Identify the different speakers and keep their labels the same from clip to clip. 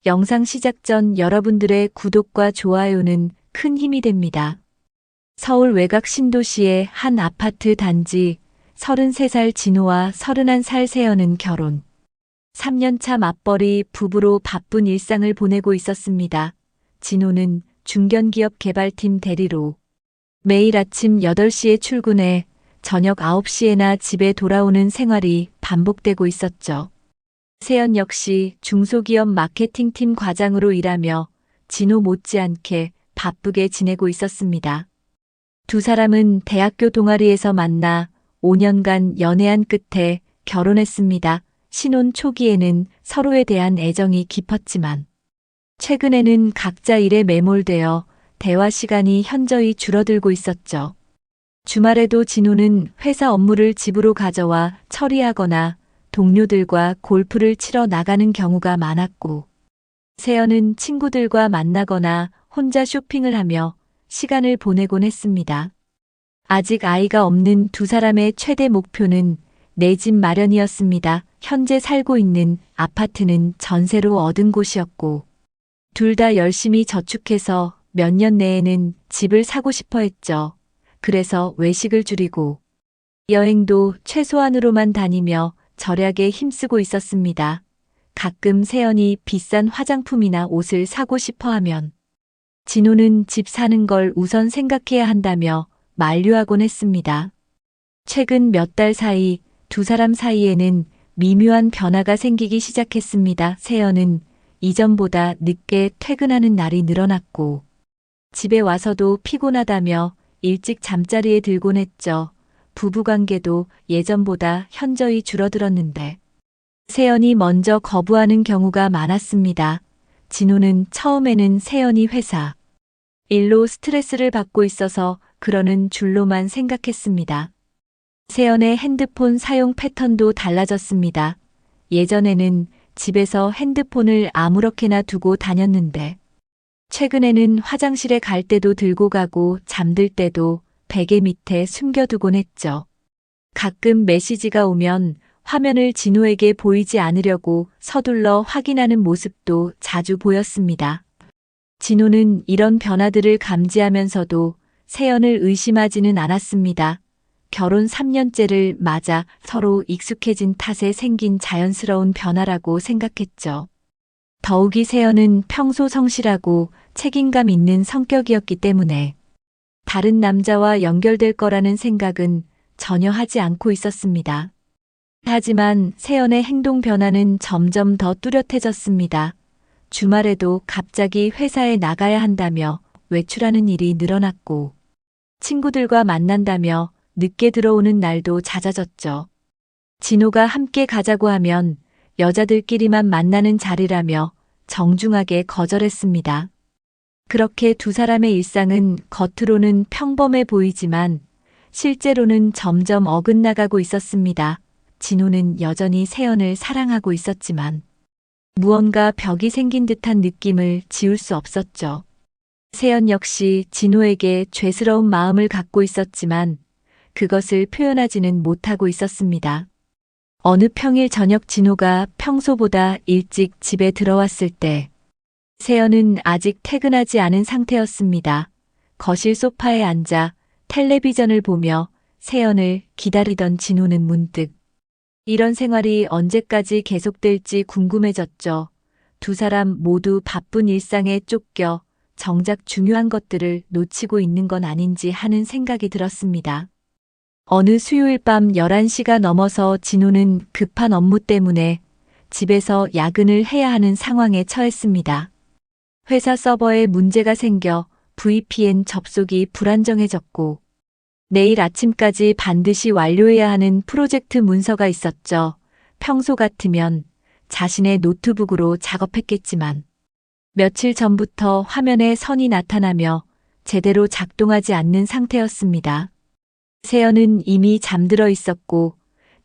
Speaker 1: 영상 시작 전 여러분들의 구독과 좋아요는 큰 힘이 됩니다. 서울 외곽 신도시의 한 아파트 단지 33살 진호와 31살 세연은 결혼. 3년차 맞벌이 부부로 바쁜 일상을 보내고 있었습니다. 진호는 중견기업 개발팀 대리로 매일 아침 8시에 출근해 저녁 9시에나 집에 돌아오는 생활이 반복되고 있었죠. 세연 역시 중소기업 마케팅팀 과장으로 일하며 진호 못지않게 바쁘게 지내고 있었습니다. 두 사람은 대학교 동아리에서 만나 5년간 연애한 끝에 결혼했습니다. 신혼 초기에는 서로에 대한 애정이 깊었지만 최근에는 각자 일에 매몰되어 대화 시간이 현저히 줄어들고 있었죠. 주말에도 진호는 회사 업무를 집으로 가져와 처리하거나 동료들과 골프를 치러 나가는 경우가 많았고, 세연은 친구들과 만나거나 혼자 쇼핑을 하며 시간을 보내곤 했습니다. 아직 아이가 없는 두 사람의 최대 목표는 내 집 마련이었습니다. 현재 살고 있는 아파트는 전세로 얻은 곳이었고, 둘 다 열심히 저축해서 몇 년 내에는 집을 사고 싶어 했죠. 그래서 외식을 줄이고, 여행도 최소한으로만 다니며 절약에 힘쓰고 있었습니다. 가끔 세연이 비싼 화장품이나 옷을 사고 싶어 하면 진호는 집 사는 걸 우선 생각해야 한다며 만류하곤 했습니다. 최근 몇 달 사이 두 사람 사이에는 미묘한 변화가 생기기 시작했습니다. 세연은 이전보다 늦게 퇴근하는 날이 늘어났고 집에 와서도 피곤하다며 일찍 잠자리에 들곤 했죠. 부부관계도 예전보다 현저히 줄어들었는데 세연이 먼저 거부하는 경우가 많았습니다. 진호는 처음에는 세연이 회사 일로 스트레스를 받고 있어서 그러는 줄로만 생각했습니다. 세연의 핸드폰 사용 패턴도 달라졌습니다. 예전에는 집에서 핸드폰을 아무렇게나 두고 다녔는데 최근에는 화장실에 갈 때도 들고 가고 잠들 때도 베개 밑에 숨겨두곤 했죠. 가끔 메시지가 오면 화면을 진호에게 보이지 않으려고 서둘러 확인하는 모습도 자주 보였습니다. 진호는 이런 변화들을 감지하면서도 세연을 의심하지는 않았습니다. 결혼 3년째를 맞아 서로 익숙해진 탓에 생긴 자연스러운 변화라고 생각했죠. 더욱이 세연은 평소 성실하고 책임감 있는 성격이었기 때문에 다른 남자와 연결될 거라는 생각은 전혀 하지 않고 있었습니다. 하지만 세연의 행동 변화는 점점 더 뚜렷해졌습니다. 주말에도 갑자기 회사에 나가야 한다며 외출하는 일이 늘어났고 친구들과 만난다며 늦게 들어오는 날도 잦아졌죠. 진호가 함께 가자고 하면 여자들끼리만 만나는 자리라며 정중하게 거절했습니다. 그렇게 두 사람의 일상은 겉으로는 평범해 보이지만 실제로는 점점 어긋나가고 있었습니다. 진호는 여전히 세연을 사랑하고 있었지만 무언가 벽이 생긴 듯한 느낌을 지울 수 없었죠. 세연 역시 진호에게 죄스러운 마음을 갖고 있었지만 그것을 표현하지는 못하고 있었습니다. 어느 평일 저녁 진호가 평소보다 일찍 집에 들어왔을 때 세연은 아직 퇴근하지 않은 상태였습니다. 거실 소파에 앉아 텔레비전을 보며 세연을 기다리던 진호는 문득 이런 생활이 언제까지 계속될지 궁금해졌죠. 두 사람 모두 바쁜 일상에 쫓겨 정작 중요한 것들을 놓치고 있는 건 아닌지 하는 생각이 들었습니다. 어느 수요일 밤 11시가 넘어서 진호는 급한 업무 때문에 집에서 야근을 해야 하는 상황에 처했습니다. 회사 서버에 문제가 생겨 VPN 접속이 불안정해졌고 내일 아침까지 반드시 완료해야 하는 프로젝트 문서가 있었죠. 평소 같으면 자신의 노트북으로 작업했겠지만 며칠 전부터 화면에 선이 나타나며 제대로 작동하지 않는 상태였습니다. 세연은 이미 잠들어 있었고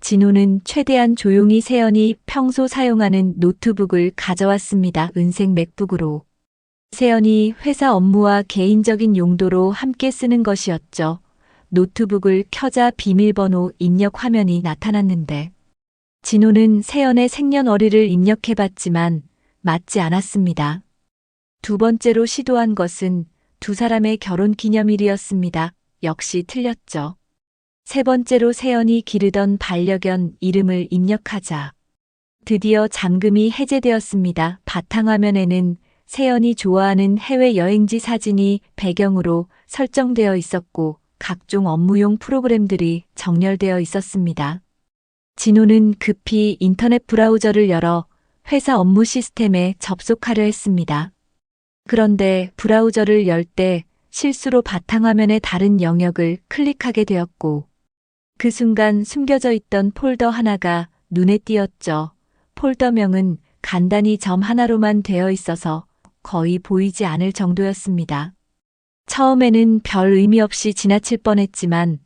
Speaker 1: 진호는 최대한 조용히 세연이 평소 사용하는 노트북을 가져왔습니다. 은색 맥북으로. 세연이 회사 업무와 개인적인 용도로 함께 쓰는 것이었죠. 노트북을 켜자 비밀번호 입력 화면이 나타났는데 진호는 세연의 생년월일을 입력해봤지만 맞지 않았습니다. 두 번째로 시도한 것은 두 사람의 결혼 기념일이었습니다. 역시 틀렸죠. 세 번째로 세연이 기르던 반려견 이름을 입력하자. 드디어 잠금이 해제되었습니다. 바탕화면에는 세연이 좋아하는 해외 여행지 사진이 배경으로 설정되어 있었고 각종 업무용 프로그램들이 정렬되어 있었습니다. 진호는 급히 인터넷 브라우저를 열어 회사 업무 시스템에 접속하려 했습니다. 그런데 브라우저를 열 때 실수로 바탕화면의 다른 영역을 클릭하게 되었고 그 순간 숨겨져 있던 폴더 하나가 눈에 띄었죠. 폴더명은 간단히 점 하나로만 되어 있어서 거의 보이지 않을 정도였습니다. 처음에는 별 의미 없이 지나칠 뻔했지만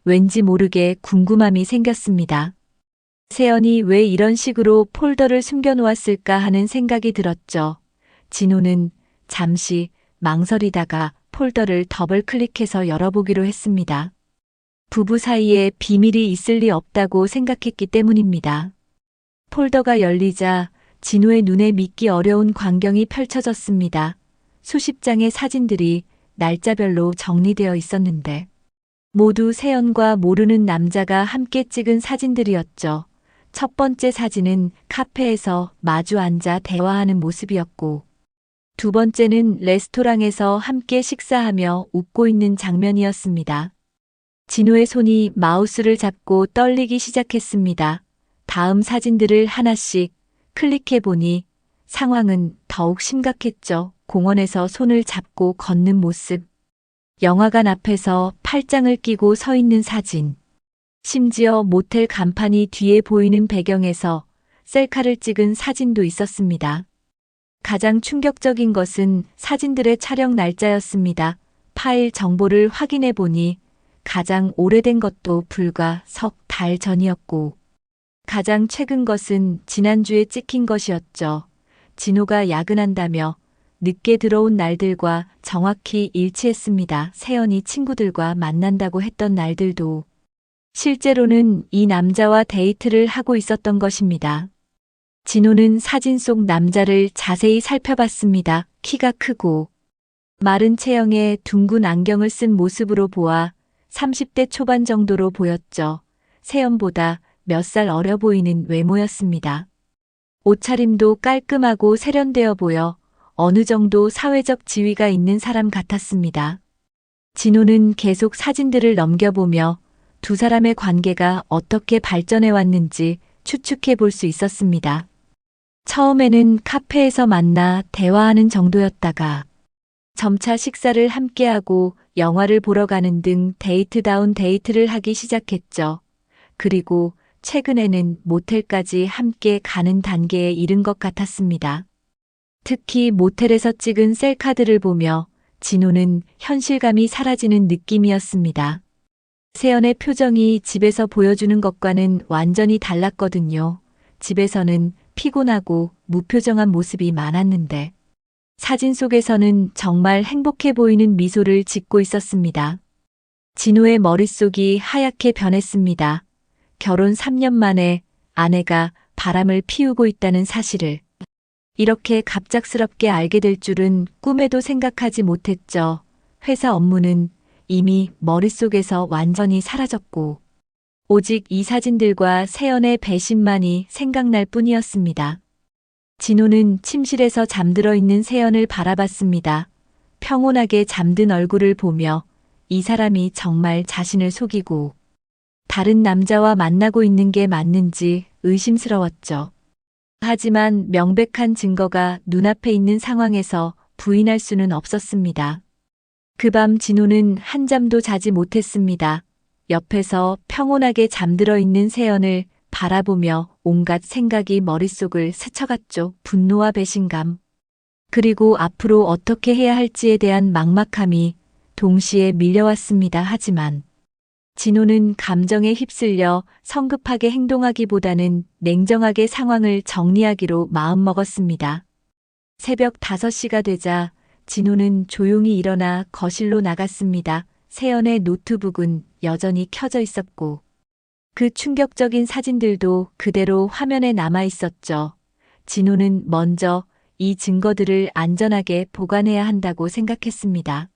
Speaker 1: 왠지 모르게 궁금함이 생겼습니다. 세연이 왜 이런 식으로 폴더를 숨겨놓았을까 하는 생각이 들었죠. 진호는 잠시 망설이다가 폴더를 더블 클릭해서 열어보기로 했습니다. 부부 사이에 비밀이 있을 리 없다고 생각했기 때문입니다. 폴더가 열리자 진호의 눈에 믿기 어려운 광경이 펼쳐졌습니다. 수십 장의 사진들이 날짜별로 정리되어 있었는데 모두 세연과 모르는 남자가 함께 찍은 사진들이었죠. 첫 번째 사진은 카페에서 마주 앉아 대화하는 모습이었고 두 번째는 레스토랑에서 함께 식사하며 웃고 있는 장면이었습니다. 진호의 손이 마우스를 잡고 떨리기 시작했습니다. 다음 사진들을 하나씩 클릭해 보니 상황은 더욱 심각했죠. 공원에서 손을 잡고 걷는 모습, 영화관 앞에서 팔짱을 끼고 서 있는 사진, 심지어 모텔 간판이 뒤에 보이는 배경에서 셀카를 찍은 사진도 있었습니다. 가장 충격적인 것은 사진들의 촬영 날짜였습니다. 파일 정보를 확인해 보니 가장 오래된 것도 불과 석 달 전이었고 가장 최근 것은 지난주에 찍힌 것이었죠. 진호가 야근한다며 늦게 들어온 날들과 정확히 일치했습니다. 세연이 친구들과 만난다고 했던 날들도 실제로는 이 남자와 데이트를 하고 있었던 것입니다. 진호는 사진 속 남자를 자세히 살펴봤습니다. 키가 크고 마른 체형에 둥근 안경을 쓴 모습으로 보아 30대 초반 정도로 보였죠. 세연보다 몇 살 어려 보이는 외모였습니다. 옷차림도 깔끔하고 세련되어 보여 어느 정도 사회적 지위가 있는 사람 같았습니다. 진호는 계속 사진들을 넘겨보며 두 사람의 관계가 어떻게 발전해 왔는지 추측해 볼 수 있었습니다. 처음에는 카페에서 만나 대화하는 정도였다가 점차 식사를 함께하고 영화를 보러 가는 등 데이트다운 데이트를 하기 시작했죠. 그리고 최근에는 모텔까지 함께 가는 단계에 이른 것 같았습니다. 특히 모텔에서 찍은 셀카들을 보며 진호는 현실감이 사라지는 느낌이었습니다. 세연의 표정이 집에서 보여주는 것과는 완전히 달랐거든요. 집에서는 피곤하고 무표정한 모습이 많았는데 사진 속에서는 정말 행복해 보이는 미소를 짓고 있었습니다. 진호의 머릿속이 하얗게 변했습니다. 결혼 3년 만에 아내가 바람을 피우고 있다는 사실을 이렇게 갑작스럽게 알게 될 줄은 꿈에도 생각하지 못했죠. 회사 업무는 이미 머릿속에서 완전히 사라졌고 오직 이 사진들과 세연의 배신만이 생각날 뿐이었습니다. 진호는 침실에서 잠들어 있는 세연을 바라봤습니다. 평온하게 잠든 얼굴을 보며 이 사람이 정말 자신을 속이고 다른 남자와 만나고 있는 게 맞는지 의심스러웠죠. 하지만 명백한 증거가 눈앞에 있는 상황에서 부인할 수는 없었습니다. 그 밤 진호는 한잠도 자지 못했습니다. 옆에서 평온하게 잠들어 있는 세연을 바라보며 온갖 생각이 머릿속을 스쳐갔죠. 분노와 배신감, 그리고 앞으로 어떻게 해야 할지에 대한 막막함이 동시에 밀려왔습니다. 하지만 진호는 감정에 휩쓸려 성급하게 행동하기보다는 냉정하게 상황을 정리하기로 마음먹었습니다. 새벽 5시가 되자 진호는 조용히 일어나 거실로 나갔습니다. 세연의 노트북은 여전히 켜져 있었고 그 충격적인 사진들도 그대로 화면에 남아 있었죠. 진호는 먼저 이 증거들을 안전하게 보관해야 한다고 생각했습니다.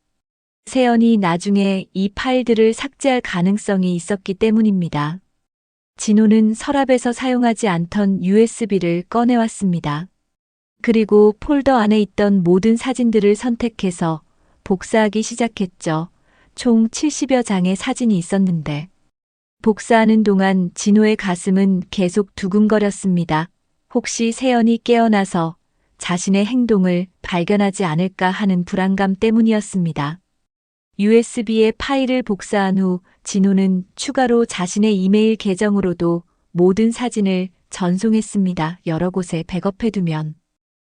Speaker 1: 세연이 나중에 이 파일들을 삭제할 가능성이 있었기 때문입니다. 진호는 서랍에서 사용하지 않던 USB를 꺼내왔습니다. 그리고 폴더 안에 있던 모든 사진들을 선택해서 복사하기 시작했죠. 총 70여 장의 사진이 있었는데 복사하는 동안 진호의 가슴은 계속 두근거렸습니다. 혹시 세연이 깨어나서 자신의 행동을 발견하지 않을까 하는 불안감 때문이었습니다. USB에 파일을 복사한 후 진호는 추가로 자신의 이메일 계정으로도 모든 사진을 전송했습니다. 여러 곳에 백업해두면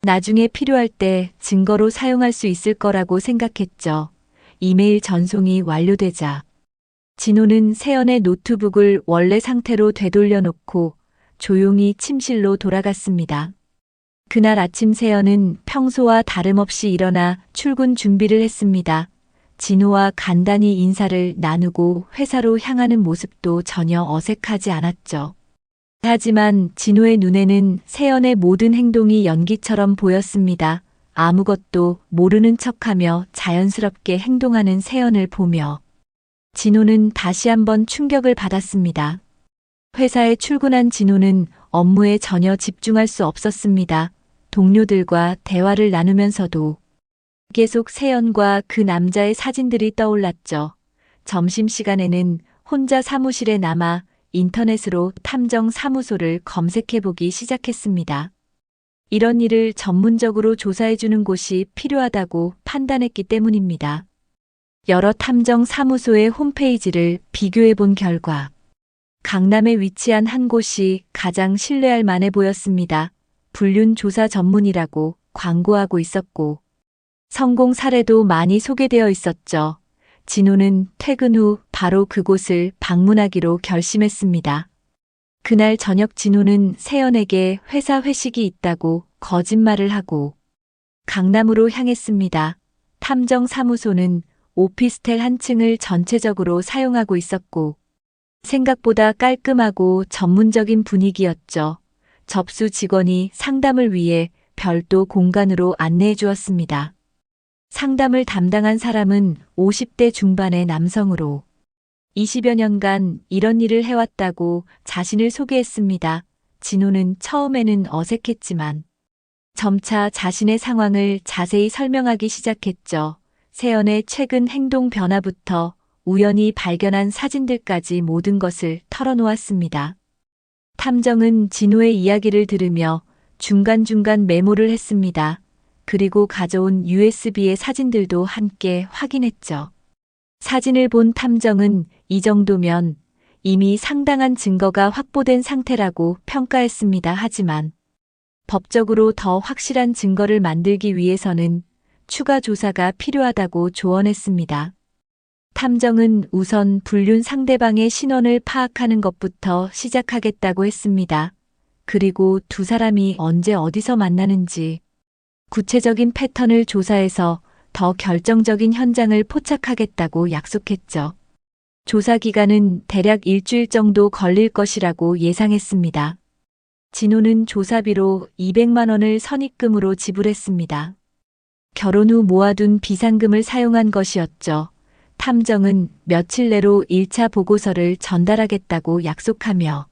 Speaker 1: 나중에 필요할 때 증거로 사용할 수 있을 거라고 생각했죠. 이메일 전송이 완료되자 진호는 세연의 노트북을 원래 상태로 되돌려 놓고 조용히 침실로 돌아갔습니다. 그날 아침 세연은 평소와 다름없이 일어나 출근 준비를 했습니다. 진호와 간단히 인사를 나누고 회사로 향하는 모습도 전혀 어색하지 않았죠. 하지만 진호의 눈에는 세연의 모든 행동이 연기처럼 보였습니다. 아무것도 모르는 척하며 자연스럽게 행동하는 세연을 보며 진호는 다시 한번 충격을 받았습니다. 회사에 출근한 진호는 업무에 전혀 집중할 수 없었습니다. 동료들과 대화를 나누면서도 계속 세연과 그 남자의 사진들이 떠올랐죠. 점심시간에는 혼자 사무실에 남아 인터넷으로 탐정 사무소를 검색해보기 시작했습니다. 이런 일을 전문적으로 조사해주는 곳이 필요하다고 판단했기 때문입니다. 여러 탐정 사무소의 홈페이지를 비교해본 결과 강남에 위치한 한 곳이 가장 신뢰할 만해 보였습니다. 불륜 조사 전문이라고 광고하고 있었고 성공 사례도 많이 소개되어 있었죠. 진호는 퇴근 후 바로 그곳을 방문하기로 결심했습니다. 그날 저녁 진호는 세연에게 회사 회식이 있다고 거짓말을 하고 강남으로 향했습니다. 탐정 사무소는 오피스텔 한 층을 전체적으로 사용하고 있었고 생각보다 깔끔하고 전문적인 분위기였죠. 접수 직원이 상담을 위해 별도 공간으로 안내해 주었습니다. 상담을 담당한 사람은 50대 중반의 남성으로 20여 년간 이런 일을 해왔다고 자신을 소개했습니다. 진호는 처음에는 어색했지만 점차 자신의 상황을 자세히 설명하기 시작했죠. 세연의 최근 행동 변화부터 우연히 발견한 사진들까지 모든 것을 털어놓았습니다. 탐정은 진호의 이야기를 들으며 중간중간 메모를 했습니다. 그리고 가져온 USB의 사진들도 함께 확인했죠. 사진을 본 탐정은 이 정도면 이미 상당한 증거가 확보된 상태라고 평가했습니다. 하지만 법적으로 더 확실한 증거를 만들기 위해서는 추가 조사가 필요하다고 조언했습니다. 탐정은 우선 불륜 상대방의 신원을 파악하는 것부터 시작하겠다고 했습니다. 그리고 두 사람이 언제 어디서 만나는지 구체적인 패턴을 조사해서 더 결정적인 현장을 포착하겠다고 약속했죠. 조사 기간은 대략 일주일 정도 걸릴 것이라고 예상했습니다. 진호는 조사비로 200만 원을 선입금으로 지불했습니다. 결혼 후 모아둔 비상금을 사용한 것이었죠. 탐정은 며칠 내로 1차 보고서를 전달하겠다고 약속하며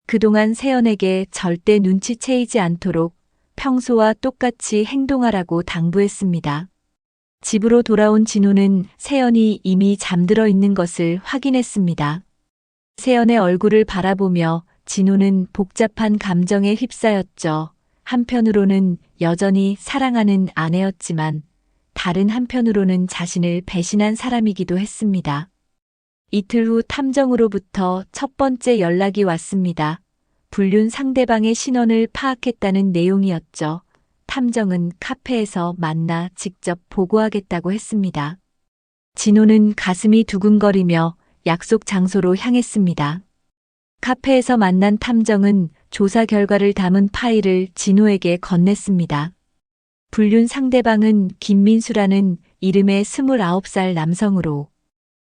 Speaker 1: 그동안 세연에게 절대 눈치채이지 않도록 평소와 똑같이 행동하라고 당부했습니다. 집으로 돌아온 진호는 세연이 이미 잠들어 있는 것을 확인했습니다. 세연의 얼굴을 바라보며 진호는 복잡한 감정에 휩싸였죠. 한편으로는 여전히 사랑하는 아내였지만 다른 한편으로는 자신을 배신한 사람이기도 했습니다. 이틀 후 탐정으로부터 첫 번째 연락이 왔습니다. 불륜 상대방의 신원을 파악했다는 내용이었죠. 탐정은 카페에서 만나 직접 보고하겠다고 했습니다. 진호는 가슴이 두근거리며 약속 장소로 향했습니다. 카페에서 만난 탐정은 조사 결과를 담은 파일을 진호에게 건넸습니다. 불륜 상대방은 김민수라는 이름의 29살 남성으로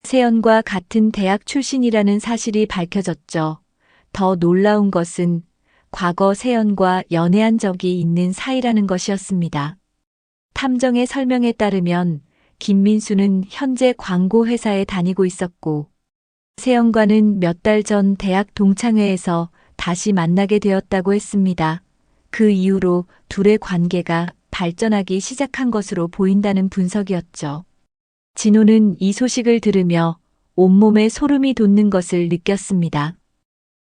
Speaker 1: 세연과 같은 대학 출신이라는 사실이 밝혀졌죠. 더 놀라운 것은 과거 세연과 연애한 적이 있는 사이라는 것이었습니다. 탐정의 설명에 따르면 김민수는 현재 광고회사에 다니고 있었고 세연과는 몇 달 전 대학 동창회에서 다시 만나게 되었다고 했습니다. 그 이후로 둘의 관계가 발전하기 시작한 것으로 보인다는 분석이었죠. 진호는 이 소식을 들으며 온몸에 소름이 돋는 것을 느꼈습니다.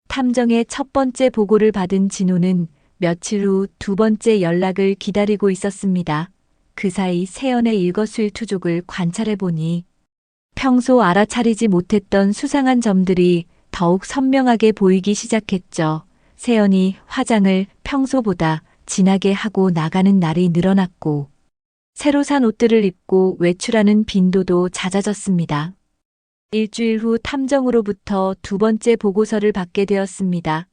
Speaker 1: 탐정의 첫 번째 보고를 받은 진호는 며칠 후 두 번째 연락을 기다리고 있었습니다. 그 사이 세연의 일거수일투족을 관찰해 보니 평소 알아차리지 못했던 수상한 점들이 더욱 선명하게 보이기 시작했죠. 세연이 화장을 평소보다 진하게 하고 나가는 날이 늘어났고 새로 산 옷들을 입고 외출하는 빈도도 잦아졌습니다. 일주일 후 탐정으로부터 두 번째 보고서를 받게 되었습니다.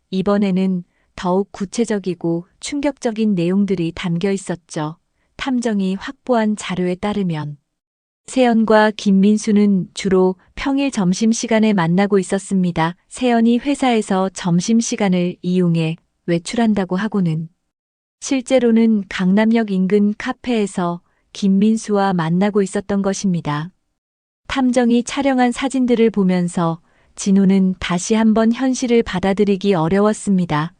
Speaker 1: 이번에는 더욱 구체적이고 충격적인 내용들이 담겨 있었죠. 탐정이 확보한 자료에 따르면 세연과 김민수는 주로 평일 점심시간에 만나고 있었습니다. 세연이 회사에서 점심시간을 이용해 외출한다고 하고는 실제로는 강남역 인근 카페에서 김민수와 만나고 있었던 것입니다. 탐정이 촬영한 사진들을 보면서 진호는 다시 한번 현실을 받아들이기 어려웠습니다.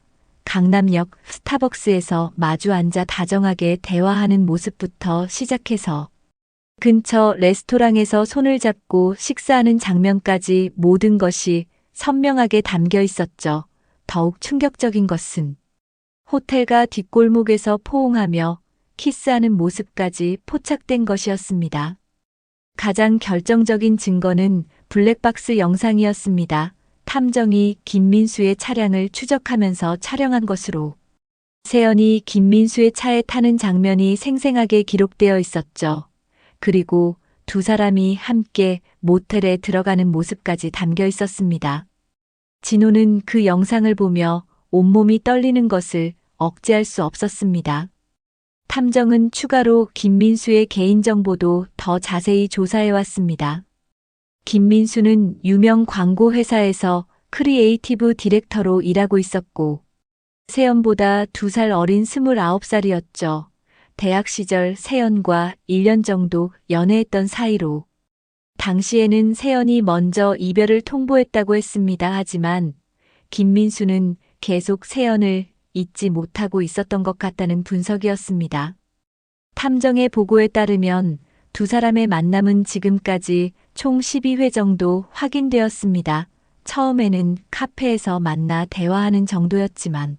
Speaker 1: 강남역 스타벅스에서 마주 앉아 다정하게 대화하는 모습부터 시작해서 근처 레스토랑에서 손을 잡고 식사하는 장면까지 모든 것이 선명하게 담겨 있었죠. 더욱 충격적인 것은 호텔가 뒷골목에서 포옹하며 키스하는 모습까지 포착된 것이었습니다. 가장 결정적인 증거는 블랙박스 영상이었습니다. 탐정이 김민수의 차량을 추적하면서 촬영한 것으로 세연이 김민수의 차에 타는 장면이 생생하게 기록되어 있었죠. 그리고 두 사람이 함께 모텔에 들어가는 모습까지 담겨 있었습니다. 진호는 그 영상을 보며 온몸이 떨리는 것을 억제할 수 없었습니다. 탐정은 추가로 김민수의 개인정보도 더 자세히 조사해 왔습니다. 김민수는 유명 광고 회사에서 크리에이티브 디렉터로 일하고 있었고 세연보다 2살 어린 29살이었죠. 대학 시절 세연과 1년 정도 연애했던 사이로 당시에는 세연이 먼저 이별을 통보했다고 했습니다. 하지만 김민수는 계속 세연을 잊지 못하고 있었던 것 같다는 분석이었습니다. 탐정의 보고에 따르면 두 사람의 만남은 지금까지 총 12회 정도 확인되었습니다. 처음에는 카페에서 만나 대화하는 정도였지만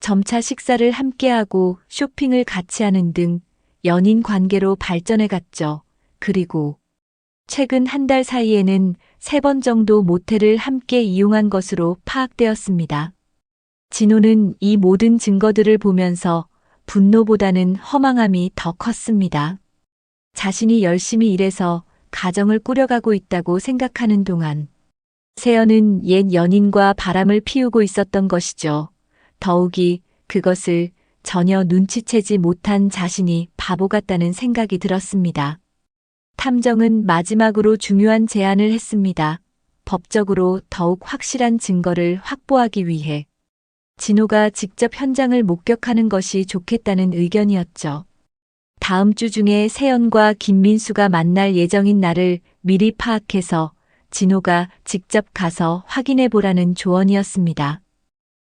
Speaker 1: 점차 식사를 함께하고 쇼핑을 같이 하는 등 연인 관계로 발전해 갔죠. 그리고 최근 한 달 사이에는 3번 정도 모텔을 함께 이용한 것으로 파악되었습니다. 진호는 이 모든 증거들을 보면서 분노보다는 허망함이 더 컸습니다. 자신이 열심히 일해서 가정을 꾸려가고 있다고 생각하는 동안 세연은 옛 연인과 바람을 피우고 있었던 것이죠. 더욱이 그것을 전혀 눈치채지 못한 자신이 바보 같다는 생각이 들었습니다. 탐정은 마지막으로 중요한 제안을 했습니다. 법적으로 더욱 확실한 증거를 확보하기 위해 진호가 직접 현장을 목격하는 것이 좋겠다는 의견이었죠. 다음 주 중에 세연과 김민수가 만날 예정인 날을 미리 파악해서 진호가 직접 가서 확인해 보라는 조언이었습니다.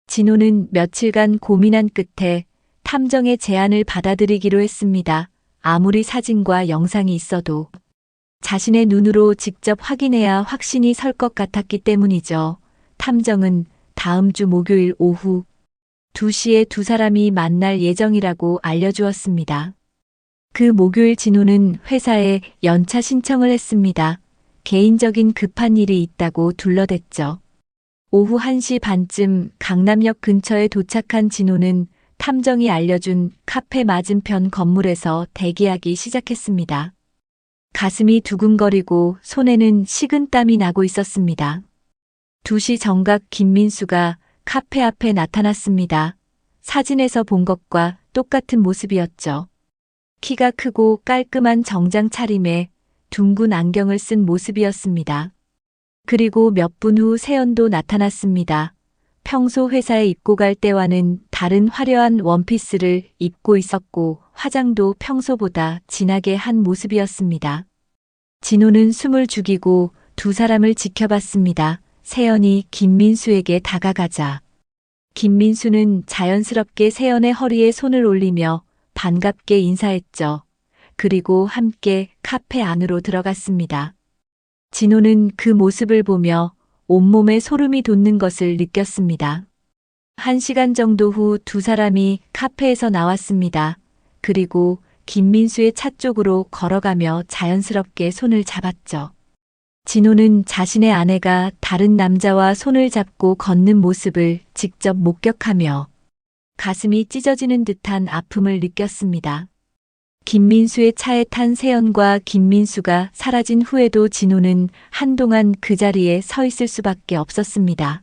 Speaker 1: 진호는 며칠간 고민한 끝에 탐정의 제안을 받아들이기로 했습니다. 아무리 사진과 영상이 있어도 자신의 눈으로 직접 확인해야 확신이 설 것 같았기 때문이죠. 탐정은 다음 주 목요일 오후 2시에 두 사람이 만날 예정이라고 알려주었습니다. 그 목요일 진호는 회사에 연차 신청을 했습니다. 개인적인 급한 일이 있다고 둘러댔죠. 오후 1시 반쯤 강남역 근처에 도착한 진호는 탐정이 알려준 카페 맞은편 건물에서 대기하기 시작했습니다. 가슴이 두근거리고 손에는 식은땀이 나고 있었습니다. 2시 정각 김민수가 카페 앞에 나타났습니다. 사진에서 본 것과 똑같은 모습이었죠. 키가 크고 깔끔한 정장 차림에 둥근 안경을 쓴 모습이었습니다. 그리고 몇 분 후 세연도 나타났습니다. 평소 회사에 입고 갈 때와는 다른 화려한 원피스를 입고 있었고 화장도 평소보다 진하게 한 모습이었습니다. 진호는 숨을 죽이고 두 사람을 지켜봤습니다. 세연이 김민수에게 다가가자 김민수는 자연스럽게 세연의 허리에 손을 올리며 반갑게 인사했죠. 그리고 함께 카페 안으로 들어갔습니다. 진호는 그 모습을 보며 온몸에 소름이 돋는 것을 느꼈습니다. 1시간 정도 후 두 사람이 카페에서 나왔습니다. 그리고 김민수의 차 쪽으로 걸어가며 자연스럽게 손을 잡았죠. 진호는 자신의 아내가 다른 남자와 손을 잡고 걷는 모습을 직접 목격하며 가슴이 찢어지는 듯한 아픔을 느꼈습니다. 김민수의 차에 탄 세연과 김민수가 사라진 후에도 진호는 한동안 그 자리에 서 있을 수밖에 없었습니다.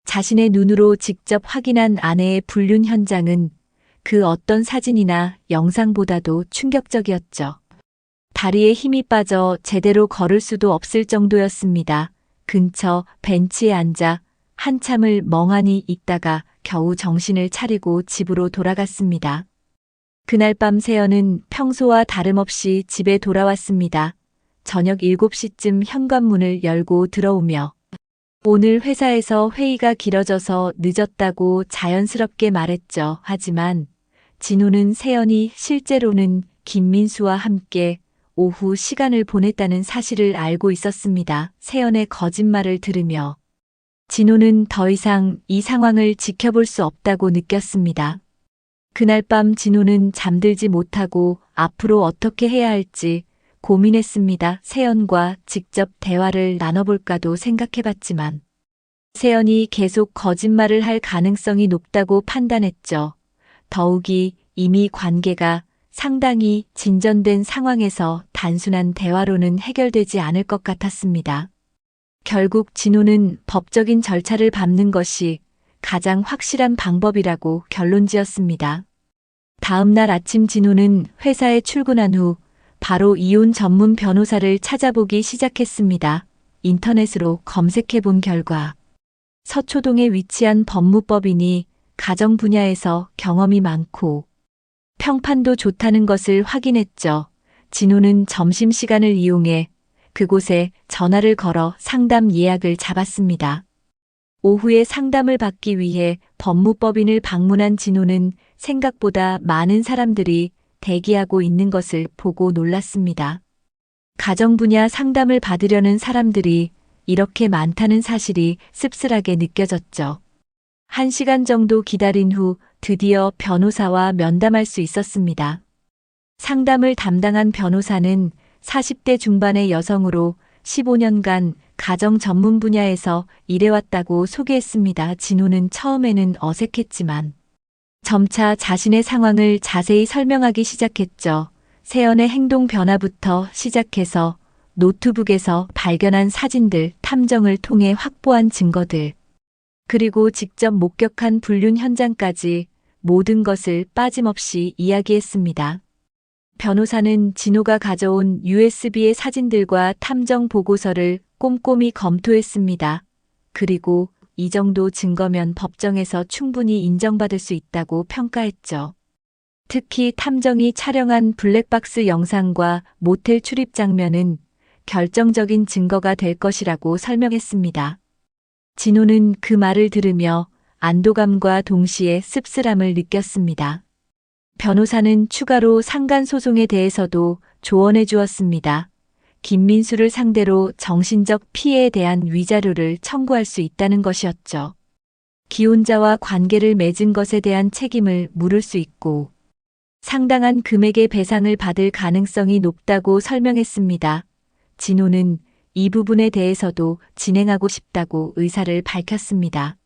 Speaker 1: 자신의 눈으로 직접 확인한 아내의 불륜 현장은 그 어떤 사진이나 영상보다도 충격적이었죠. 다리에 힘이 빠져 제대로 걸을 수도 없을 정도였습니다. 근처 벤치에 앉아 한참을 멍하니 있다가 겨우 정신을 차리고 집으로 돌아갔습니다. 그날 밤 세연은 평소와 다름없이 집에 돌아왔습니다. 저녁 7시쯤 현관문을 열고 들어오며 오늘 회사에서 회의가 길어져서 늦었다고 자연스럽게 말했죠. 하지만 진호는 세연이 실제로는 김민수와 함께 오후 시간을 보냈다는 사실을 알고 있었습니다. 세연의 거짓말을 들으며 진호는 더 이상 이 상황을 지켜볼 수 없다고 느꼈습니다. 그날 밤 진호는 잠들지 못하고 앞으로 어떻게 해야 할지 고민했습니다. 세연과 직접 대화를 나눠볼까도 생각해봤지만 세연이 계속 거짓말을 할 가능성이 높다고 판단했죠. 더욱이 이미 관계가 상당히 진전된 상황에서 단순한 대화로는 해결되지 않을 것 같았습니다. 결국 진호는 법적인 절차를 밟는 것이 가장 확실한 방법이라고 결론지었습니다. 다음 날 아침 진호는 회사에 출근한 후 바로 이혼 전문 변호사를 찾아보기 시작했습니다. 인터넷으로 검색해 본 결과 서초동에 위치한 법무법인이 가정 분야에서 경험이 많고 평판도 좋다는 것을 확인했죠. 진호는 점심시간을 이용해 그곳에 전화를 걸어 상담 예약을 잡았습니다. 오후에 상담을 받기 위해 법무법인을 방문한 진호는 생각보다 많은 사람들이 대기하고 있는 것을 보고 놀랐습니다. 가정 분야 상담을 받으려는 사람들이 이렇게 많다는 사실이 씁쓸하게 느껴졌죠. 1시간 정도 기다린 후 드디어 변호사와 면담할 수 있었습니다. 상담을 담당한 변호사는 40대 중반의 여성으로 15년간 가정 전문 분야에서 일해왔다고 소개했습니다. 진호는 처음에는 어색했지만 점차 자신의 상황을 자세히 설명하기 시작했죠. 세연의 행동 변화부터 시작해서 노트북에서 발견한 사진들, 탐정을 통해 확보한 증거들, 그리고 직접 목격한 불륜 현장까지 모든 것을 빠짐없이 이야기했습니다. 변호사는 진호가 가져온 USB의 사진들과 탐정 보고서를 꼼꼼히 검토했습니다. 그리고 이 정도 증거면 법정에서 충분히 인정받을 수 있다고 평가했죠. 특히 탐정이 촬영한 블랙박스 영상과 모텔 출입 장면은 결정적인 증거가 될 것이라고 설명했습니다. 진호는 그 말을 들으며 안도감과 동시에 씁쓸함을 느꼈습니다. 변호사는 추가로 상간소송에 대해서도 조언해 주었습니다. 김민수를 상대로 정신적 피해에 대한 위자료를 청구할 수 있다는 것이었죠. 기혼자와 관계를 맺은 것에 대한 책임을 물을 수 있고 상당한 금액의 배상을 받을 가능성이 높다고 설명했습니다. 진호는 이 부분에 대해서도 진행하고 싶다고 의사를 밝혔습니다.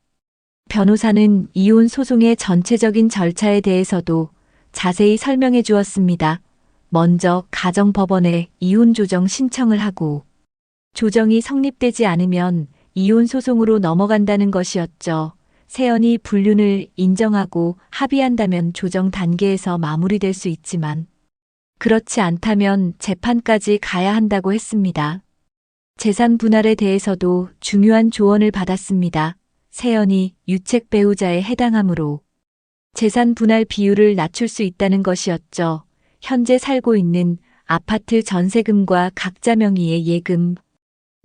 Speaker 1: 변호사는 이혼 소송의 전체적인 절차에 대해서도 자세히 설명해 주었습니다. 먼저 가정법원에 이혼 조정 신청을 하고 조정이 성립되지 않으면 이혼 소송으로 넘어간다는 것이었죠. 세연이 불륜을 인정하고 합의한다면 조정 단계에서 마무리될 수 있지만 그렇지 않다면 재판까지 가야 한다고 했습니다. 재산 분할에 대해서도 중요한 조언을 받았습니다. 세연이 유책 배우자에 해당하므로 재산 분할 비율을 낮출 수 있다는 것이었죠. 현재 살고 있는 아파트 전세금과 각자 명의의 예금,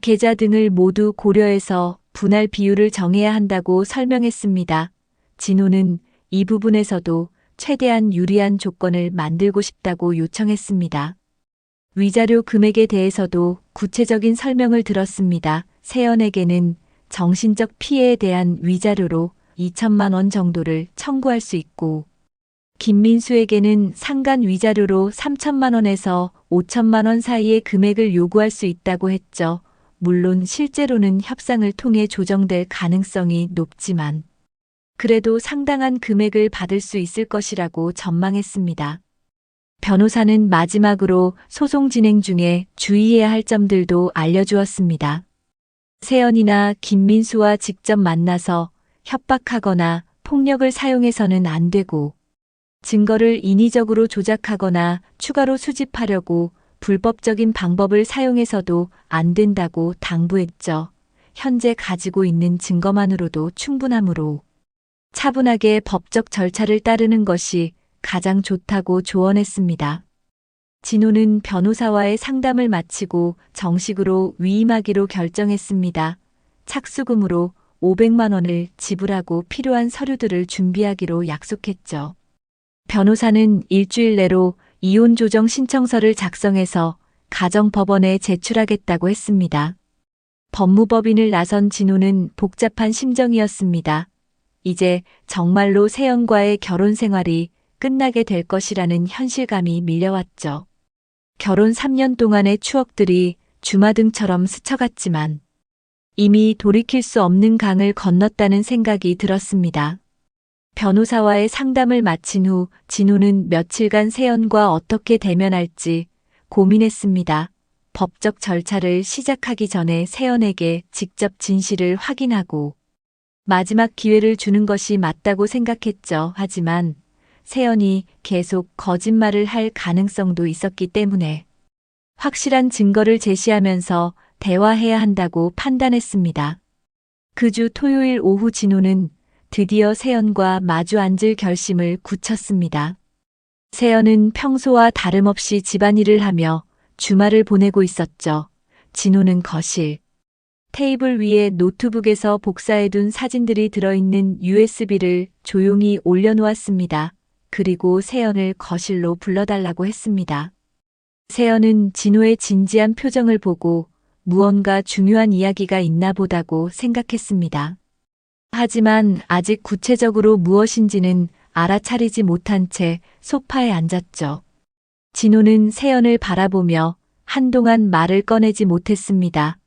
Speaker 1: 계좌 등을 모두 고려해서 분할 비율을 정해야 한다고 설명했습니다. 진호는 이 부분에서도 최대한 유리한 조건을 만들고 싶다고 요청했습니다. 위자료 금액에 대해서도 구체적인 설명을 들었습니다. 세연에게는 정신적 피해에 대한 위자료로 2천만 원 정도를 청구할 수 있고, 김민수에게는 상간 위자료로 3천만 원에서 5천만 원 사이의 금액을 요구할 수 있다고 했죠. 물론 실제로는 협상을 통해 조정될 가능성이 높지만 그래도 상당한 금액을 받을 수 있을 것이라고 전망했습니다. 변호사는 마지막으로 소송 진행 중에 주의해야 할 점들도 알려주었습니다. 세연이나 김민수와 직접 만나서 협박하거나 폭력을 사용해서는 안 되고, 증거를 인위적으로 조작하거나 추가로 수집하려고 불법적인 방법을 사용해서도 안 된다고 당부했죠. 현재 가지고 있는 증거만으로도 충분하므로 차분하게 법적 절차를 따르는 것이 가장 좋다고 조언했습니다. 진호는 변호사와의 상담을 마치고 정식으로 위임하기로 결정했습니다. 착수금으로 500만 원을 지불하고 필요한 서류들을 준비하기로 약속했죠. 변호사는 일주일 내로 이혼 조정 신청서를 작성해서 가정법원에 제출하겠다고 했습니다. 법무법인을 나선 진호는 복잡한 심정이었습니다. 이제 정말로 세연과의 결혼 생활이 끝나게 될 것이라는 현실감이 밀려왔죠. 결혼 3년 동안의 추억들이 주마등처럼 스쳐갔지만 이미 돌이킬 수 없는 강을 건넜다는 생각이 들었습니다. 변호사와의 상담을 마친 후 진호는 며칠간 세연과 어떻게 대면할지 고민했습니다. 법적 절차를 시작하기 전에 세연에게 직접 진실을 확인하고 마지막 기회를 주는 것이 맞다고 생각했죠. 하지만 세연이 계속 거짓말을 할 가능성도 있었기 때문에 확실한 증거를 제시하면서 대화해야 한다고 판단했습니다. 그 주 토요일 오후 진호는 드디어 세연과 마주 앉을 결심을 굳혔습니다. 세연은 평소와 다름없이 집안일을 하며 주말을 보내고 있었죠. 진호는 거실, 테이블 위에 노트북에서 복사해둔 사진들이 들어있는 USB를 조용히 올려놓았습니다. 그리고 세연을 거실로 불러달라고 했습니다. 세연은 진호의 진지한 표정을 보고 무언가 중요한 이야기가 있나 보다고 생각했습니다. 하지만 아직 구체적으로 무엇인지는 알아차리지 못한 채 소파에 앉았죠. 진호는 세연을 바라보며 한동안 말을 꺼내지 못했습니다.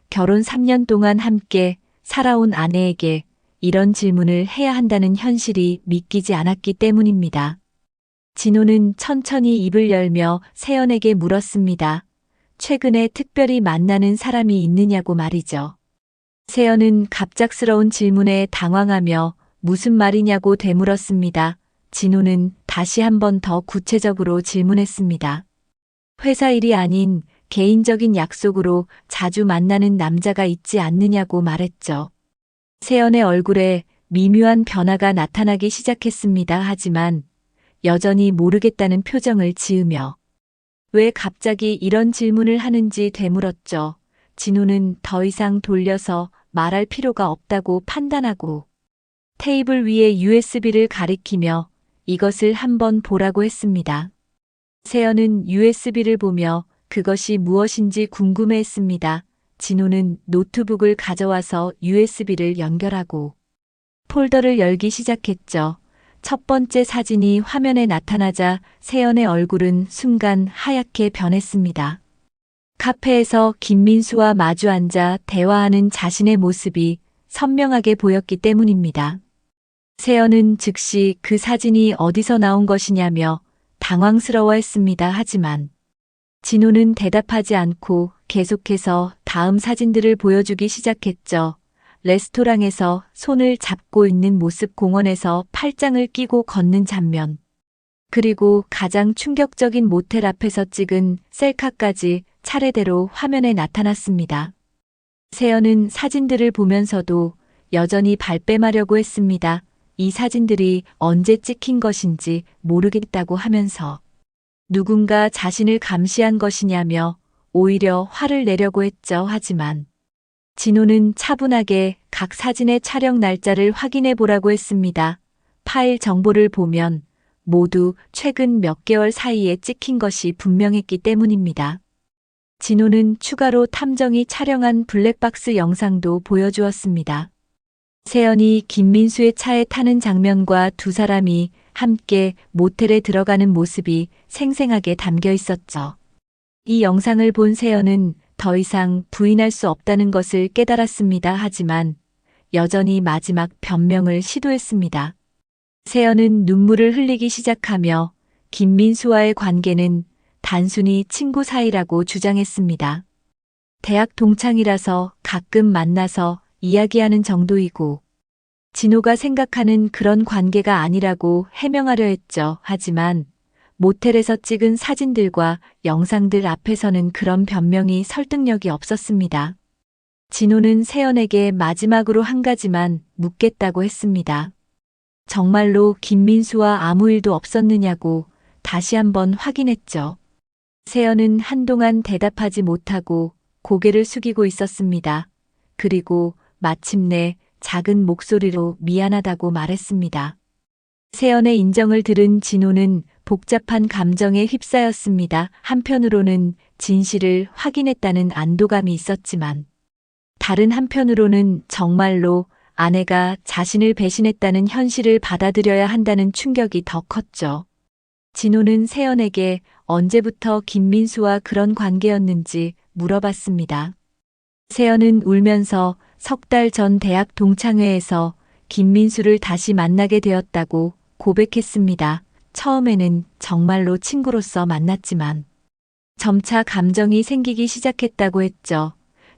Speaker 1: 결혼 3년 동안 함께 살아온 아내에게 이런 질문을 해야 한다는 현실이 믿기지 않았기 때문입니다. 진호는 천천히 입을 열며 세연에게 물었습니다. 최근에 특별히 만나는 사람이 있느냐고 말이죠. 세연은 갑작스러운 질문에 당황하며 무슨 말이냐고 되물었습니다. 진호는 다시 한 번 더 구체적으로 질문했습니다. 회사 일이 아닌 개인적인 약속으로 자주 만나는 남자가 있지 않느냐고 말했죠. 세연의 얼굴에 미묘한 변화가 나타나기 시작했습니다. 하지만 여전히 모르겠다는 표정을 지으며 왜 갑자기 이런 질문을 하는지 되물었죠. 진호는 더 이상 돌려서 말할 필요가 없다고 판단하고 테이블 위에 USB를 가리키며 이것을 한번 보라고 했습니다. 세연은 USB를 보며 그것이 무엇인지 궁금해했습니다. 진호는 노트북을 가져와서 USB를 연결하고 폴더를 열기 시작했죠. 첫 번째 사진이 화면에 나타나자 세연의 얼굴은 순간 하얗게 변했습니다. 카페에서 김민수와 마주 앉아 대화하는 자신의 모습이 선명하게 보였기 때문입니다. 세연은 즉시 그 사진이 어디서 나온 것이냐며 당황스러워했습니다. 하지만 진호는 대답하지 않고 계속해서 다음 사진들을 보여주기 시작했죠. 레스토랑에서 손을 잡고 있는 모습, 공원에서 팔짱을 끼고 걷는 장면, 그리고 가장 충격적인 모텔 앞에서 찍은 셀카까지 차례대로 화면에 나타났습니다. 세연은 사진들을 보면서도 여전히 발뺌하려고 했습니다. 이 사진들이 언제 찍힌 것인지 모르겠다고 하면서 누군가 자신을 감시한 것이냐며 오히려 화를 내려고 했죠. 하지만 진호는 차분하게 각 사진의 촬영 날짜를 확인해 보라고 했습니다. 파일 정보를 보면 모두 최근 몇 개월 사이에 찍힌 것이 분명했기 때문입니다. 진호는 추가로 탐정이 촬영한 블랙박스 영상도 보여주었습니다. 세연이 김민수의 차에 타는 장면과 두 사람이 함께 모텔에 들어가는 모습이 생생하게 담겨 있었죠. 이 영상을 본 세연은 더 이상 부인할 수 없다는 것을 깨달았습니다. 하지만 여전히 마지막 변명을 시도했습니다. 세연은 눈물을 흘리기 시작하며 김민수와의 관계는 단순히 친구 사이라고 주장했습니다. 대학 동창이라서 가끔 만나서 이야기하는 정도이고 진호가 생각하는 그런 관계가 아니라고 해명하려 했죠. 하지만 모텔에서 찍은 사진들과 영상들 앞에서는 그런 변명이 설득력이 없었습니다. 진호는 세연에게 마지막으로 한 가지만 묻겠다고 했습니다. 정말로 김민수와 아무 일도 없었느냐고 다시 한번 확인했죠. 세연은 한동안 대답하지 못하고 고개를 숙이고 있었습니다. 그리고 마침내 작은 목소리로 미안하다고 말했습니다. 세연의 인정을 들은 진호는 복잡한 감정에 휩싸였습니다. 한편으로는 진실을 확인했다는 안도감이 있었지만 다른 한편으로는 정말로 아내가 자신을 배신했다는 현실을 받아들여야 한다는 충격이 더 컸죠. 진호는 세연에게 언제부터 김민수와 그런 관계였는지 물어봤습니다. 세연은 울면서 석 달 전 대학 동창회에서 김민수를 다시 만나게 되었다고 고백했습니다. 처음에는 정말로 친구로서 만났지만 점차 감정이 생기기 시작했다고 했죠.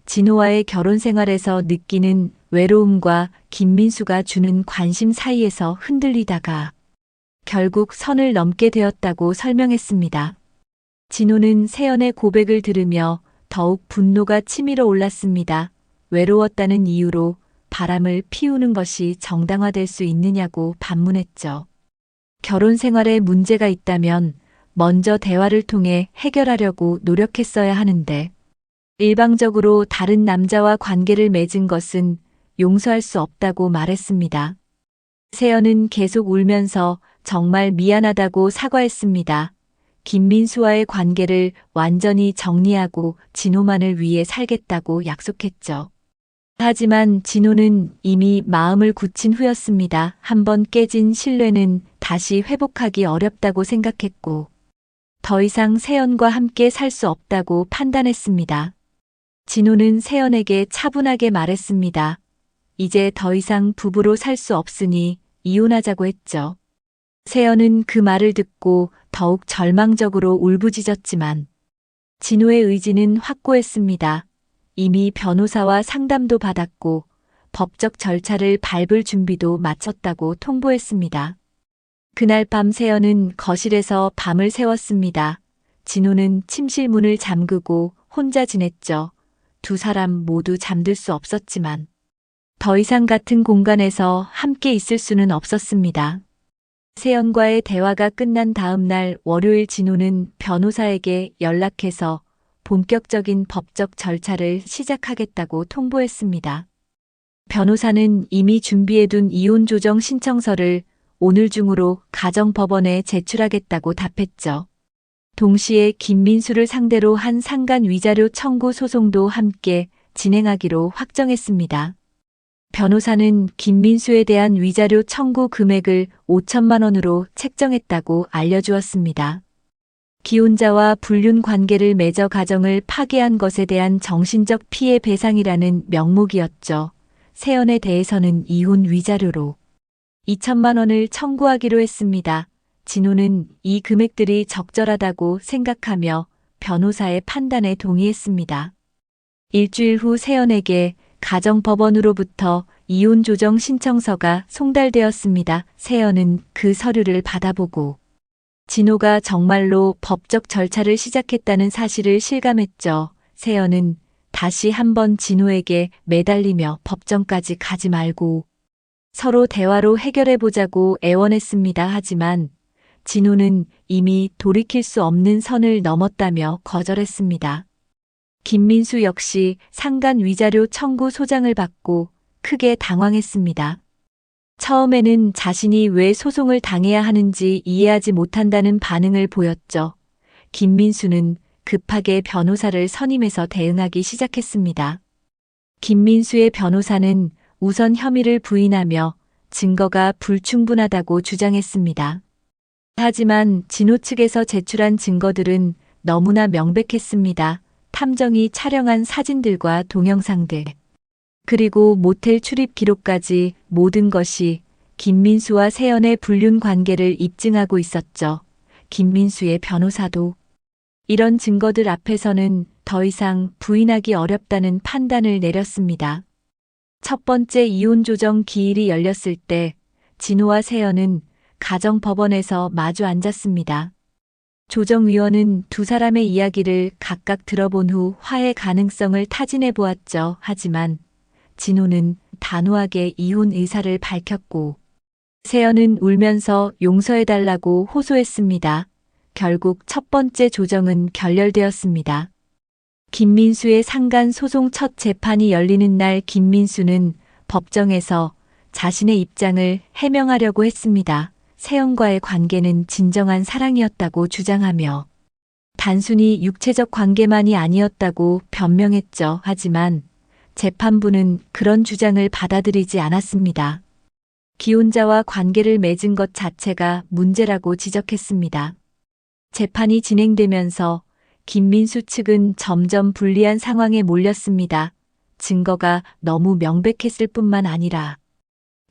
Speaker 1: 진호와의 결혼 생활에서 느끼는 외로움과 김민수가 주는 관심 사이에서 흔들리다가 결국 선을 넘게 되었다고 설명했습니다. 진호는 세연의 고백을 들으며 더욱 분노가 치밀어 올랐습니다. 외로웠다는 이유로 바람을 피우는 것이 정당화될 수 있느냐고 반문했죠. 결혼 생활에 문제가 있다면 먼저 대화를 통해 해결하려고 노력했어야 하는데 일방적으로 다른 남자와 관계를 맺은 것은 용서할 수 없다고 말했습니다. 세연은 계속 울면서 정말 미안하다고 사과했습니다. 김민수와의 관계를 완전히 정리하고 진호만을 위해 살겠다고 약속했죠. 하지만 진호는 이미 마음을 굳힌 후였습니다. 한번 깨진 신뢰는 다시 회복하기 어렵다고 생각했고 더 이상 세연과 함께 살 수 없다고 판단했습니다. 진호는 세연에게 차분하게 말했습니다. 이제 더 이상 부부로 살 수 없으니 이혼하자고 했죠. 세연은 그 말을 듣고 더욱 절망적으로 울부짖었지만 진호의 의지는 확고했습니다. 이미 변호사와 상담도 받았고 법적 절차를 밟을 준비도 마쳤다고 통보했습니다. 그날 밤 세연은 거실에서 밤을 새웠습니다. 진호는 침실 문을 잠그고 혼자 지냈죠. 두 사람 모두 잠들 수 없었지만 더 이상 같은 공간에서 함께 있을 수는 없었습니다. 세연과의 대화가 끝난 다음 날 월요일 진호는 변호사에게 연락해서 본격적인 법적 절차를 시작하겠다고 통보했습니다. 변호사는 이미 준비해둔 이혼 조정 신청서를 오늘 중으로 가정법원에 제출하겠다고 답했죠. 동시에 김민수를 상대로 한 상간 위자료 청구 소송도 함께 진행하기로 확정했습니다. 변호사는 김민수에 대한 위자료 청구 금액을 5천만 원으로 책정했다고 알려주었습니다. 기혼자와 불륜 관계를 맺어 가정을 파괴한 것에 대한 정신적 피해 배상이라는 명목이었죠. 세연에 대해서는 이혼 위자료로 2천만 원을 청구하기로 했습니다. 진호는 이 금액들이 적절하다고 생각하며 변호사의 판단에 동의했습니다. 일주일 후 세연에게 가정법원으로부터 이혼 조정 신청서가 송달되었습니다. 세연은 그 서류를 받아보고 진호가 정말로 법적 절차를 시작했다는 사실을 실감했죠. 세연은 다시 한번 진호에게 매달리며 법정까지 가지 말고 서로 대화로 해결해보자고 애원했습니다. 하지만 진호는 이미 돌이킬 수 없는 선을 넘었다며 거절했습니다. 김민수 역시 상간 위자료 청구 소장을 받고 크게 당황했습니다. 처음에는 자신이 왜 소송을 당해야 하는지 이해하지 못한다는 반응을 보였죠. 김민수는 급하게 변호사를 선임해서 대응하기 시작했습니다. 김민수의 변호사는 우선 혐의를 부인하며 증거가 불충분하다고 주장했습니다. 하지만 진호 측에서 제출한 증거들은 너무나 명백했습니다. 탐정이 촬영한 사진들과 동영상들, 그리고 모텔 출입 기록까지 모든 것이 김민수와 세연의 불륜 관계를 입증하고 있었죠. 김민수의 변호사도 이런 증거들 앞에서는 더 이상 부인하기 어렵다는 판단을 내렸습니다. 첫 번째 이혼 조정 기일이 열렸을 때 진호와 세연은 가정법원에서 마주 앉았습니다. 조정위원은 두 사람의 이야기를 각각 들어본 후 화해 가능성을 타진해 보았죠. 하지만 진호는 단호하게 이혼 의사를 밝혔고 세연은 울면서 용서해달라고 호소했습니다. 결국 첫 번째 조정은 결렬되었습니다. 김민수의 상간 소송 첫 재판이 열리는 날 김민수는 법정에서 자신의 입장을 해명하려고 했습니다. 세연과의 관계는 진정한 사랑이었다고 주장하며 단순히 육체적 관계만이 아니었다고 변명했죠. 하지만 재판부는 그런 주장을 받아들이지 않았습니다. 기혼자와 관계를 맺은 것 자체가 문제라고 지적했습니다. 재판이 진행되면서 김민수 측은 점점 불리한 상황에 몰렸습니다. 증거가 너무 명백했을 뿐만 아니라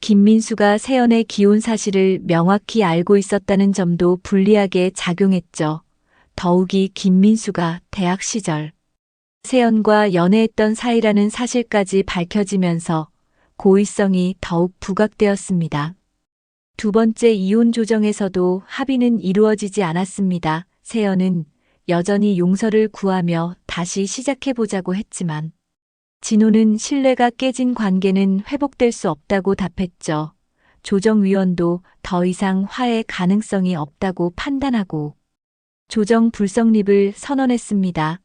Speaker 1: 김민수가 세연의 기혼 사실을 명확히 알고 있었다는 점도 불리하게 작용했죠. 더욱이 김민수가 대학 시절 세연과 연애했던 사이라는 사실까지 밝혀지면서 고의성이 더욱 부각되었습니다. 두 번째 이혼 조정에서도 합의는 이루어지지 않았습니다. 세연은 여전히 용서를 구하며 다시 시작해보자고 했지만 진호는 신뢰가 깨진 관계는 회복될 수 없다고 답했죠. 조정위원도 더 이상 화해 가능성이 없다고 판단하고 조정 불성립을 선언했습니다.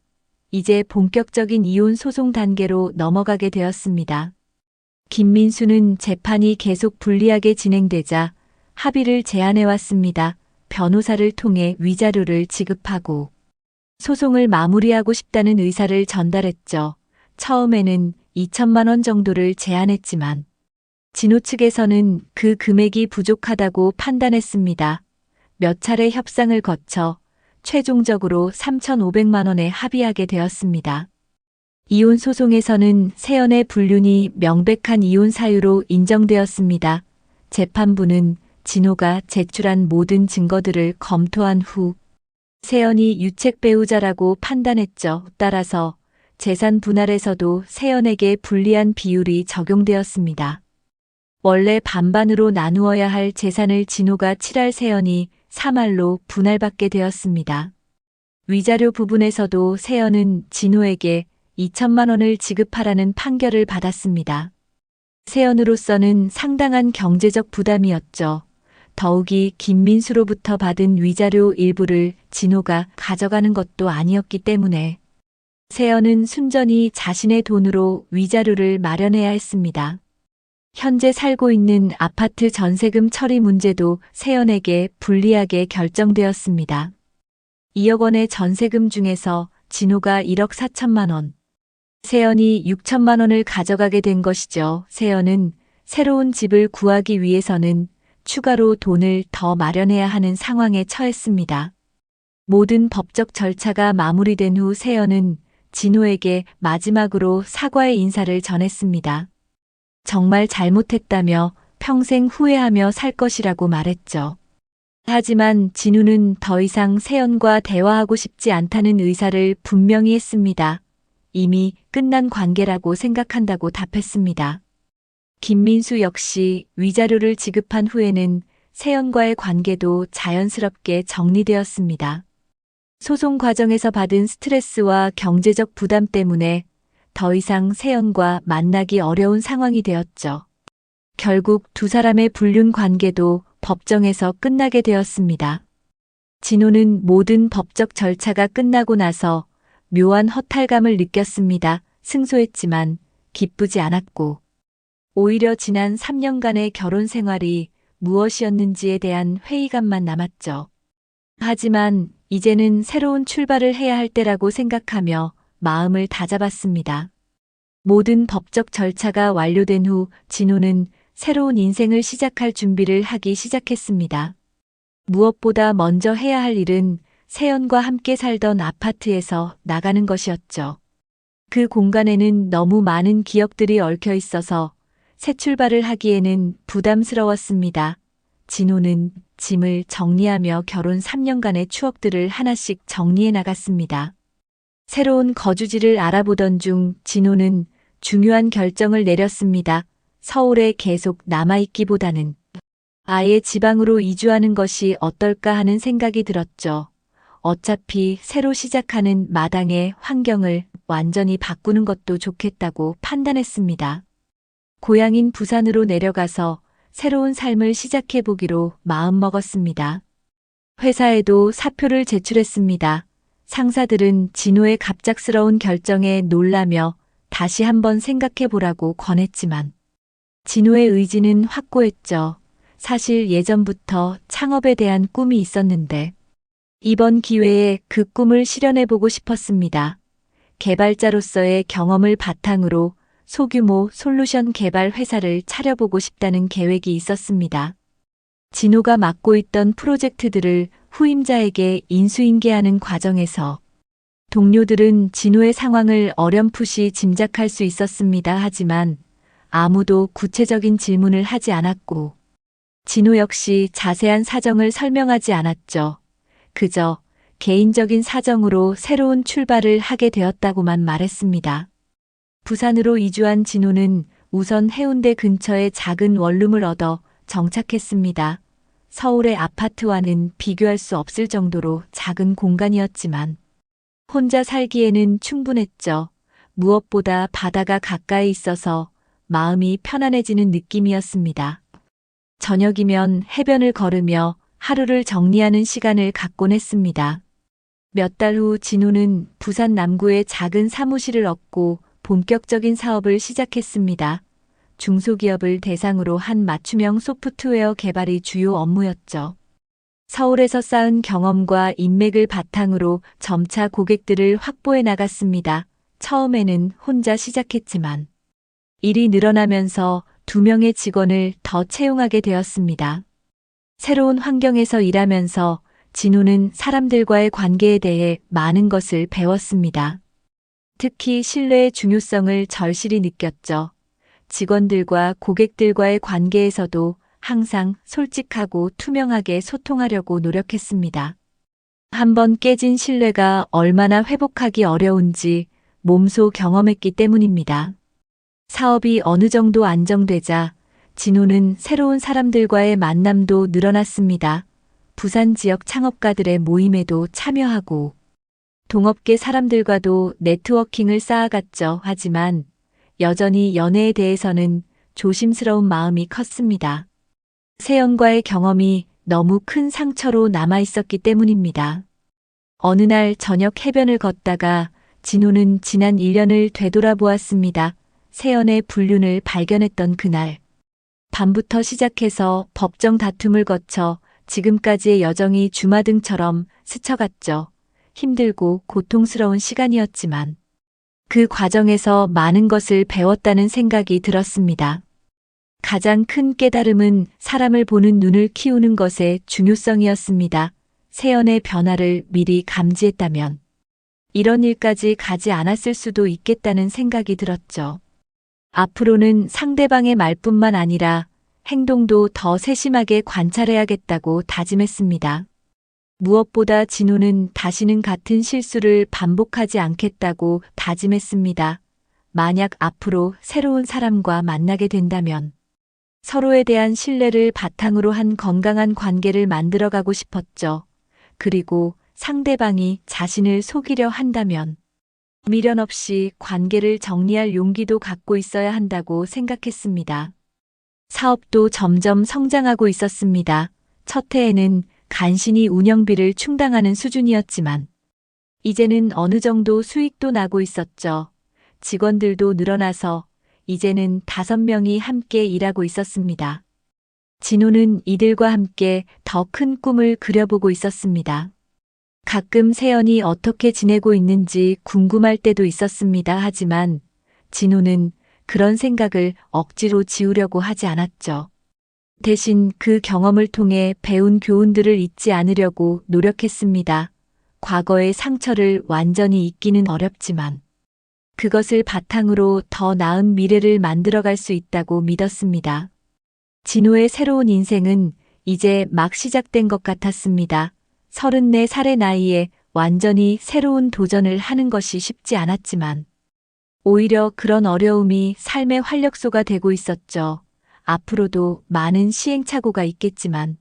Speaker 1: 이제 본격적인 이혼 소송 단계로 넘어가게 되었습니다. 김민수는 재판이 계속 불리하게 진행되자 합의를 제안해왔습니다. 변호사를 통해 위자료를 지급하고 소송을 마무리하고 싶다는 의사를 전달했죠. 처음에는 2천만 원 정도를 제안했지만 진호 측에서는 그 금액이 부족하다고 판단했습니다. 몇 차례 협상을 거쳐 최종적으로 3,500만 원에 합의하게 되었습니다. 이혼 소송에서는 세연의 불륜이 명백한 이혼 사유로 인정되었습니다. 재판부는 진호가 제출한 모든 증거들을 검토한 후 세연이 유책 배우자라고 판단했죠. 따라서 재산 분할에서도 세연에게 불리한 비율이 적용되었습니다. 원래 반반으로 나누어야 할 재산을 진호가 칠할 세연이 3할로 분할받게 되었습니다. 위자료 부분에서도 세연은 진호에게 2천만 원을 지급하라는 판결을 받았습니다. 세연으로서는 상당한 경제적 부담이었죠. 더욱이 김민수로부터 받은 위자료 일부를 진호가 가져가는 것도 아니었기 때문에 세연은 순전히 자신의 돈으로 위자료를 마련해야 했습니다. 현재 살고 있는 아파트 전세금 처리 문제도 세연에게 불리하게 결정되었습니다. 2억 원의 전세금 중에서 진호가 1억 4천만 원, 세연이 6천만 원을 가져가게 된 것이죠. 세연은 새로운 집을 구하기 위해서는 추가로 돈을 더 마련해야 하는 상황에 처했습니다. 모든 법적 절차가 마무리된 후 세연은 진호에게 마지막으로 사과의 인사를 전했습니다. 정말 잘못했다며 평생 후회하며 살 것이라고 말했죠. 하지만 진호는 더 이상 세연과 대화하고 싶지 않다는 의사를 분명히 했습니다. 이미 끝난 관계라고 생각한다고 답했습니다. 김민수 역시 위자료를 지급한 후에는 세연과의 관계도 자연스럽게 정리되었습니다. 소송 과정에서 받은 스트레스와 경제적 부담 때문에 더 이상 세연과 만나기 어려운 상황이 되었죠. 결국 두 사람의 불륜 관계도 법정에서 끝나게 되었습니다. 진호는 모든 법적 절차가 끝나고 나서 묘한 허탈감을 느꼈습니다. 승소했지만 기쁘지 않았고, 오히려 지난 3년간의 결혼 생활이 무엇이었는지에 대한 회의감만 남았죠. 하지만 이제는 새로운 출발을 해야 할 때라고 생각하며 마음을 다잡았습니다. 모든 법적 절차가 완료된 후 진호는 새로운 인생을 시작할 준비를 하기 시작했습니다. 무엇보다 먼저 해야 할 일은 세연과 함께 살던 아파트에서 나가는 것이었죠. 그 공간에는 너무 많은 기억들이 얽혀 있어서 새 출발을 하기에는 부담스러웠습니다. 진호는 짐을 정리하며 결혼 3년간의 추억들을 하나씩 정리해 나갔습니다. 새로운 거주지를 알아보던 중 진호는 중요한 결정을 내렸습니다. 서울에 계속 남아있기보다는 아예 지방으로 이주하는 것이 어떨까 하는 생각이 들었죠. 어차피 새로 시작하는 마당의 환경을 완전히 바꾸는 것도 좋겠다고 판단했습니다. 고향인 부산으로 내려가서 새로운 삶을 시작해보기로 마음먹었습니다. 회사에도 사표를 제출했습니다. 상사들은 진호의 갑작스러운 결정에 놀라며 다시 한번 생각해보라고 권했지만 진호의 의지는 확고했죠. 사실 예전부터 창업에 대한 꿈이 있었는데 이번 기회에 그 꿈을 실현해보고 싶었습니다. 개발자로서의 경험을 바탕으로 소규모 솔루션 개발 회사를 차려보고 싶다는 계획이 있었습니다. 진호가 맡고 있던 프로젝트들을 후임자에게 인수인계하는 과정에서 동료들은 진호의 상황을 어렴풋이 짐작할 수 있었습니다. 하지만 아무도 구체적인 질문을 하지 않았고 진호 역시 자세한 사정을 설명하지 않았죠. 그저 개인적인 사정으로 새로운 출발을 하게 되었다고만 말했습니다. 부산으로 이주한 진호는 우선 해운대 근처에 작은 원룸을 얻어 정착했습니다. 서울의 아파트와는 비교할 수 없을 정도로 작은 공간이었지만 혼자 살기에는 충분했죠. 무엇보다 바다가 가까이 있어서 마음이 편안해지는 느낌이었습니다. 저녁이면 해변을 걸으며 하루를 정리하는 시간을 갖곤 했습니다. 몇 달 후 진호는 부산 남구에 작은 사무실을 얻고 본격적인 사업을 시작했습니다. 중소기업을 대상으로 한 맞춤형 소프트웨어 개발이 주요 업무였죠. 서울에서 쌓은 경험과 인맥을 바탕으로 점차 고객들을 확보해 나갔습니다. 처음에는 혼자 시작했지만 일이 늘어나면서 2명의 직원을 더 채용하게 되었습니다. 새로운 환경에서 일하면서 진호는 사람들과의 관계에 대해 많은 것을 배웠습니다. 특히 신뢰의 중요성을 절실히 느꼈죠. 직원들과 고객들과의 관계에서도 항상 솔직하고 투명하게 소통하려고 노력했습니다. 한번 깨진 신뢰가 얼마나 회복하기 어려운지 몸소 경험했기 때문입니다. 사업이 어느 정도 안정되자 진호는 새로운 사람들과의 만남도 늘어났습니다. 부산 지역 창업가들의 모임에도 참여하고 동업계 사람들과도 네트워킹을 쌓아갔죠. 하지만 여전히 연애에 대해서는 조심스러운 마음이 컸습니다. 세연과의 경험이 너무 큰 상처로 남아 있었기 때문입니다. 어느 날 저녁 해변을 걷다가 진호는 지난 1년을 되돌아보았습니다. 세연의 불륜을 발견했던 그날 밤부터 시작해서 법정 다툼을 거쳐 지금까지의 여정이 주마등처럼 스쳐갔죠. 힘들고 고통스러운 시간이었지만 그 과정에서 많은 것을 배웠다는 생각이 들었습니다. 가장 큰 깨달음은 사람을 보는 눈을 키우는 것의 중요성이었습니다. 세연의 변화를 미리 감지했다면 이런 일까지 가지 않았을 수도 있겠다는 생각이 들었죠. 앞으로는 상대방의 말뿐만 아니라 행동도 더 세심하게 관찰해야겠다고 다짐했습니다. 무엇보다 진호는 다시는 같은 실수를 반복하지 않겠다고 다짐했습니다. 만약 앞으로 새로운 사람과 만나게 된다면 서로에 대한 신뢰를 바탕으로 한 건강한 관계를 만들어가고 싶었죠. 그리고 상대방이 자신을 속이려 한다면 미련 없이 관계를 정리할 용기도 갖고 있어야 한다고 생각했습니다. 사업도 점점 성장하고 있었습니다. 첫 해에는 간신히 운영비를 충당하는 수준이었지만 이제는 어느 정도 수익도 나고 있었죠. 직원들도 늘어나서 이제는 5명이 함께 일하고 있었습니다. 진호는 이들과 함께 더 큰 꿈을 그려보고 있었습니다. 가끔 세연이 어떻게 지내고 있는지 궁금할 때도 있었습니다. 하지만 진호는 그런 생각을 억지로 지우려고 하지 않았죠. 대신 그 경험을 통해 배운 교훈들을 잊지 않으려고 노력했습니다. 과거의 상처를 완전히 잊기는 어렵지만 그것을 바탕으로 더 나은 미래를 만들어갈 수 있다고 믿었습니다. 진호의 새로운 인생은 이제 막 시작된 것 같았습니다. 34살의 나이에 완전히 새로운 도전을 하는 것이 쉽지 않았지만 오히려 그런 어려움이 삶의 활력소가 되고 있었죠. 앞으로도 많은 시행착오가 있겠지만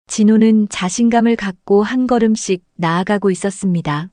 Speaker 1: 진호는 자신감을 갖고 한 걸음씩 나아가고 있었습니다.